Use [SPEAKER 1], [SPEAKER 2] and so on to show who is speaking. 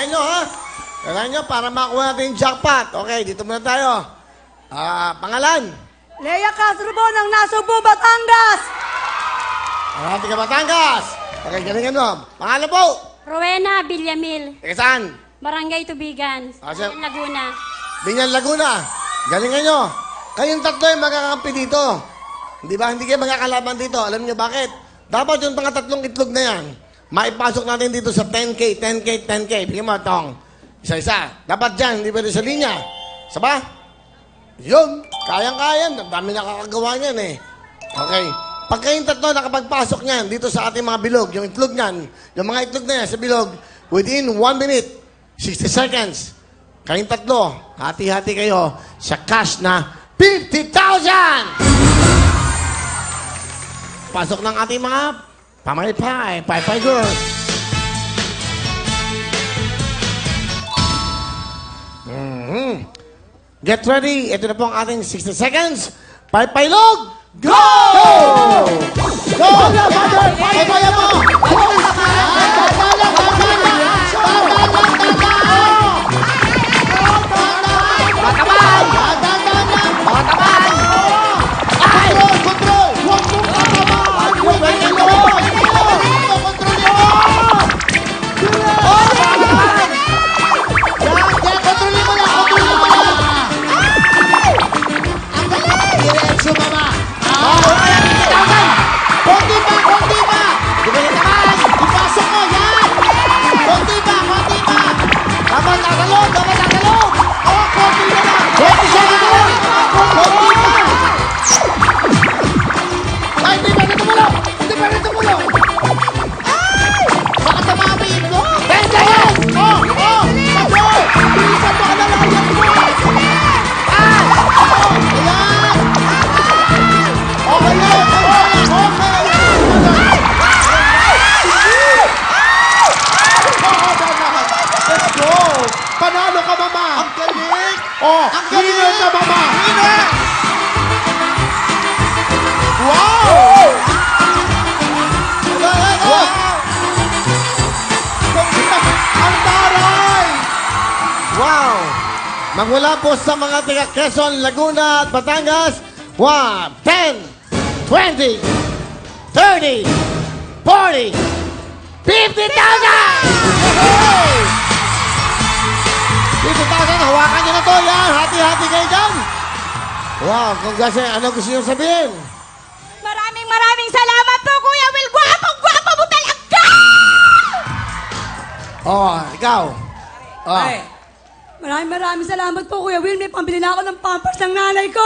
[SPEAKER 1] Galingan nyo, ha? Galingan nyo para makuha natin yung jackpot. Okay, dito muna tayo. Pangalan?
[SPEAKER 2] Lea Castro po ng Nasugbu, Batangas.
[SPEAKER 1] Marami ka Batangas. Okay, galingan mo. Pangalan po?
[SPEAKER 3] Rowena Villamil.
[SPEAKER 1] Teka saan?
[SPEAKER 3] Barangay Tubigan. Binyan, Laguna.
[SPEAKER 1] Binyan, Laguna. Galingan nyo. Kayong tatlo yung magkakampi dito. Hindi ba? Hindi kayo magkakalaban dito. Alam nyo bakit? Dapat yung mga tatlong itlog na yan, maipasok natin dito sa 10K, 10K, 10K. Bigyan mo itong isa-isa. Dapat dyan, hindi pwede sa linya. Isa ba? Yun. Kayang-kaya. Dami nakakagawa niyan eh. Okay. Pag kayong tatlo nakapagpasok niyan dito sa ating mga bilog, yung itlog niyan, yung mga itlog na yan sa bilog, within 1 minute, 60 seconds, kayong tatlo, hati-hati kayo sa cash na 50,000! Pasok ng ating mga pamaypay, pay girls. Get ready. Ito na po ang ating 60 seconds. Paypaylog! Go! Go! Go! Paypayan mo! Panalo ka, Mama! Ang galing! Oh, ang galing! Winner ka, Mama! Winner! Wow! Wow! Ang taray! Wow! Magmula po sa mga taga Quezon, Laguna at Batangas, 1, 10, 20, 30, 40, 50,000! 50,000, hawakan nyo na to. Yan, hati-hati kayo dyan. Wow, congratulations. Ano gusto nyo sabihin?
[SPEAKER 2] Maraming salamat po, Kuya Will. Gwapo mo talaga!
[SPEAKER 1] Oh, ikaw. Oh.
[SPEAKER 2] Maraming salamat po, Kuya Will. May pambili na ako ng pampers ng nanay ko.